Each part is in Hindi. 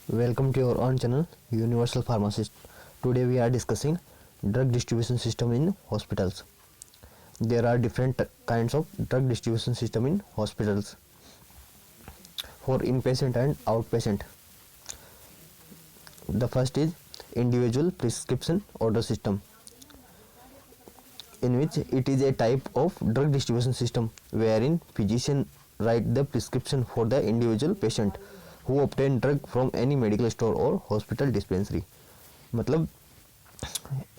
Welcome to your own channel, Universal Pharmacist. Today we are discussing drug distribution system in hospitals. There are different kinds of drug distribution system in hospitals for inpatient and outpatient. The first is individual prescription order system, in which it is a type of drug distribution system wherein physician write the prescription for the individual patient who obtain drug from any medical store or hospital dispensary. मतलब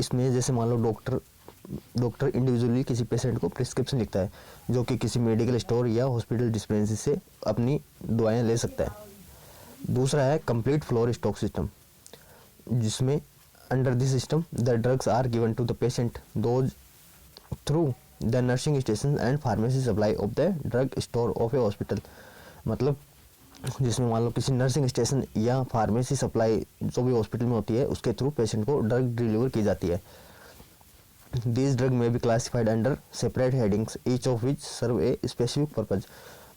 इसमें जैसे मान लो डॉक्टर इंडिविजुअली किसी पेशेंट को प्रिस्क्रिप्शन लिखता है जो कि किसी मेडिकल स्टोर या हॉस्पिटल डिस्पेंसरी से अपनी दवाएं ले सकता है। दूसरा है कंप्लीट फ्लोर स्टॉक सिस्टम, जिसमें under this system the drugs are given to the patient those through the nursing station and pharmacy supply of the drug store of a hospital. मतलब जिसमें मान लो किसी नर्सिंग स्टेशन या फार्मेसी सप्लाई जो भी हॉस्पिटल में होती है उसके थ्रू पेशेंट को ड्रग डिलीवर की जाती है। This drug may be classified under separate headings each of which serve a specific purpose.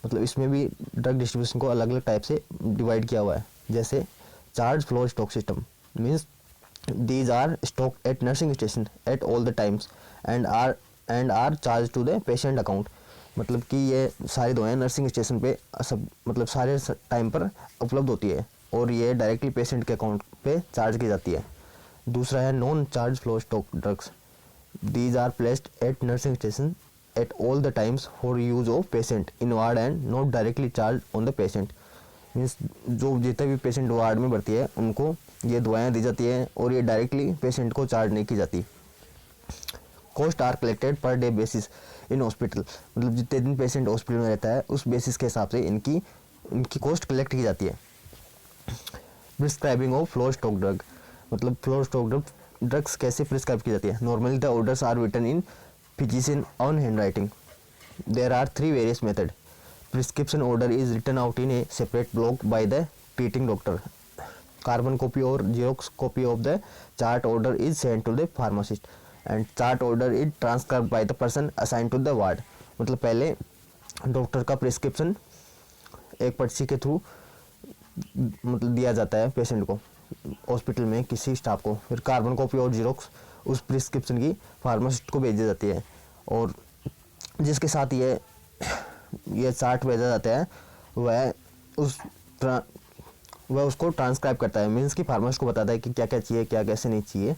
मतलब इसमें भी ड्रग डिस्ट्रीब्यूशन को अलग अलग टाइप से डिवाइड किया हुआ है। जैसे charge floor stock system means these are stocked at nursing station at all the times and are charged to the patient account। मतलब कि ये सारी दवाएं नर्सिंग स्टेशन पे सब मतलब सारे टाइम पर उपलब्ध होती है और ये डायरेक्टली पेशेंट के अकाउंट पे चार्ज की जाती है। दूसरा है non charge flow stock drugs, these are placed at nursing station at all the times for use of patient in ward and not directly charge on the patient. Means जो जितने भी पेशेंट वार्ड में भर्ती है उनको ये दवाएं दी जाती हैं और ये डायरेक्टली पेशेंट को चार्ज नहीं की जाती। Cost are collected per day basis in hospital. मतलब जितने दिन पेशेंट हॉस्पिटल में रहता है उस बेसिस के हिसाब से इनकी कॉस्ट कलेक्ट की जाती है। Prescribing of floor stock drug, मतलब फ्लोर स्टॉक ड्रग्स कैसे प्रिस्क्राइब की जाती है। Normally the orders are written in physician on hand writing. There are 3 various method. Prescription order is written out in a separate block by the treating doctor. Carbon copy or Xerox copy of the chart order is sent to the pharmacist and chart order is transcribed by the person assigned to the ward। मतलब पहले डॉक्टर का प्रिस्क्रिप्शन एक पर्ची के थ्रू मतलब दिया जाता है पेशेंट को हॉस्पिटल में किसी स्टाफ को, फिर कार्बन कॉपी और जीरोक्स उस प्रिस्क्रिप्शन की फार्मासिस्ट को भेज दी जाती है और जिसके साथ ये चार्ट भेजा जाता है वह उसको ट्रांसक्राइब करता है। मीन्स कि फार्मासिस्ट को बताता है कि क्या क्या चाहिए क्या कैसे नहीं चाहिए,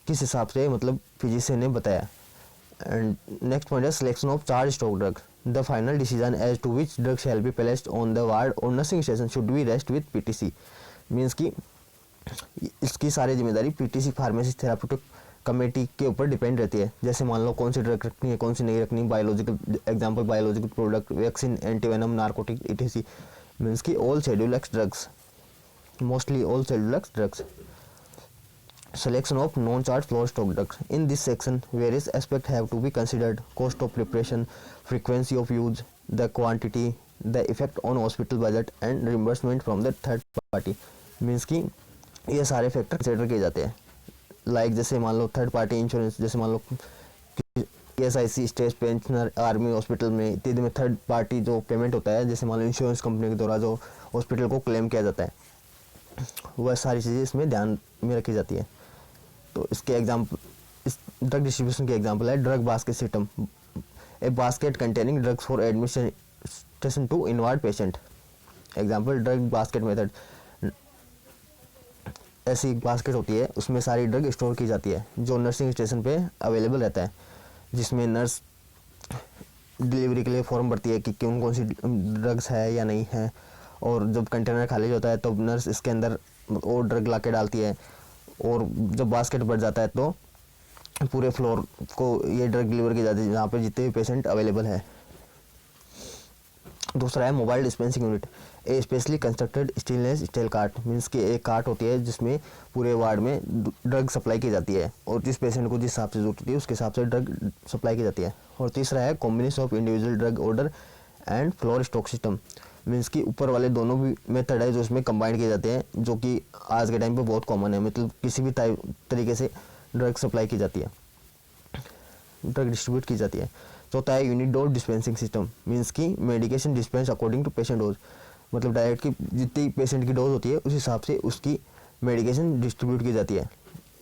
किस हिसाब से मतलब फिजिशियन ने बताया। एंड नेक्स्ट पॉइंट है selection of charge stock drug. The final decision as to which drug shall be placed on the ward और nursing station should be rest with PTC. Means कि इसकी सारी जिम्मेदारी पीटीसी फार्मेसी थेराप्यूटिक कमेटी के ऊपर डिपेंड रहती है। जैसे मान लो कौन सी ड्रग रखनी है कौन सी नहीं रखनी, biological example biological product, vaccine, antivenom, narcotic etc। Means कि all schedule X drugs, mostly all schedule X drugs. Selection of non-charge floor stock drugs. In this section, various aspects have to be considered: cost of preparation, frequency of use, the quantity, the effect on hospital budget, and reimbursement from the third party। Means कि ये सारे फैक्टर कंसिडर किए जाते हैं। लाइक जैसे मान लो थर्ड पार्टी इंश्योरेंस, जैसे मान लो ESIC, state pensioner, army hospital में इत्यादि में थर्ड पार्टी जो पेमेंट होता है, जैसे मान लो इंश्योरेंस कंपनी के द्वारा जो हॉस्पिटल को क्लेम किया जाता है, वह सारी चीज़ें इसमें ध्यान में रखी जाती है। तो इसके एग्जाम्पल इस ड्रग डिस्ट्रीब्यूशन के एग्जाम्पल है drug basket system, a basket containing drugs for administration to inward patient. Example drug basket method. ऐसी बास्केट होती है उसमें सारी ड्रग स्टोर की जाती है जो नर्सिंग स्टेशन पे अवेलेबल रहता है, जिसमें नर्स डिलीवरी के लिए फॉर्म भरती है कि कौन कौन सी ड्रग्स है या नहीं है, और जब कंटेनर खाली होता है तो नर्स इसके अंदर और ड्रग ला के डालती है, और जब बास्केट भर जाता है तो पूरे फ्लोर को ये ड्रग डिलीवर की जाती है जहाँ पे जितने भी पेशेंट अवेलेबल है। दूसरा है mobile dispensing unit, a specially constructed stainless steel cart. Means कि एक कार्ट होती है जिसमें पूरे वार्ड में ड्रग सप्लाई की जाती है और जिस पेशेंट को जिस हिसाब से जरूरत होती है उसके हिसाब से ड्रग सप्लाई की जाती है। और तीसरा है combination of individual drug order and floor stock system. Means कि ऊपर वाले दोनों भी मेथड है जो इसमें कंबाइन किए जाते हैं, जो कि आज के टाइम पे बहुत कॉमन है। मतलब किसी भी तरीके से ड्रग सप्लाई की जाती है, ड्रग डिस्ट्रीब्यूट की जाती है। चौथा है unit dose dispensing system. Means कि medication dispense according to patient dose. मतलब डायरेक्ट की जितनी पेशेंट की डोज होती है उस हिसाब से उसकी मेडिकेशन डिस्ट्रीब्यूट की जाती है,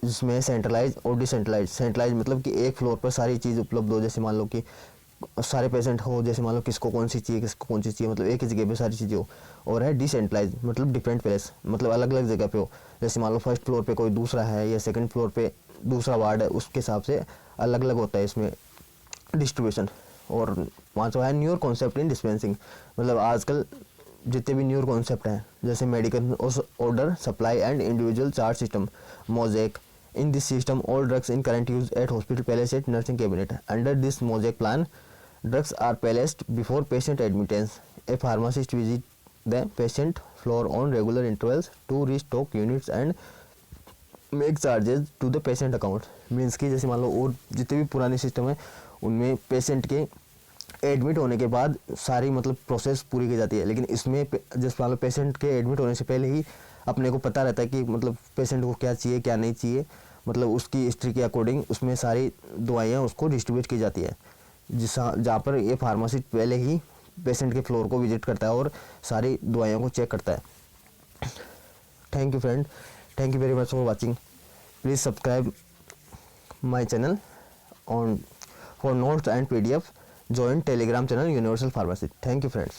जिसमें सेंट्रलाइज और डिसेंट्रलाइज। सेंट्रलाइज मतलब कि एक फ्लोर पर सारी चीज़ उपलब्ध हो, जैसे मान लो कि सारे पेशेंट हो, जैसे मान लो किसको कौन सी चाहिए किसको कौन सी चाहिए, मतलब एक ही जगह पे सारी चीज़ें हो। और है डिसेंट्रलाइज मतलब डिफरेंट प्लेस, मतलब अलग अलग जगह पे हो, जैसे मान लो फर्स्ट फ्लोर पे कोई दूसरा है या सेकंड फ्लोर पे दूसरा वार्ड है, उसके हिसाब से अलग अलग होता है इसमें डिस्ट्रीब्यूशन। और पाँचवा है न्यूअर कॉन्सेप्ट इन डिस्पेंसिंग, मतलब आजकल जितने भी न्यूअर कॉन्सेप्ट हैं जैसे medical order supply and individual charge system mosaic. In this system, all drugs in current use at hospital placed at nursing cabinet. Under this mosaic plan, drugs are placed before patient admittance. A pharmacist visits the patient floor on regular intervals to restock units and make charges to the patient account. Means कि जैसे मान लो और जितने भी पुराने सिस्टम है उनमें पेशेंट के एडमिट होने के बाद सारी मतलब प्रोसेस पूरी की जाती है, लेकिन इसमें जैसे मान लो पेशेंट के एडमिट होने से पहले ही अपने को पता रहता है कि मतलब पेशेंट को क्या चाहिए क्या नहीं चाहिए, मतलब उसकी हिस्ट्री के अकॉर्डिंग उसमें सारी दवाइयाँ उसको डिस्ट्रीब्यूट की जाती है, जहाँ पर ये फार्मासिस्ट पहले ही पेशेंट के फ्लोर को विजिट करता है और सारी दवाइयों को चेक करता है। Thank you friend, thank you very much for watching. Please subscribe my channel on for notes and PDF. Join Telegram channel Universal Pharmacy. Thank you friends.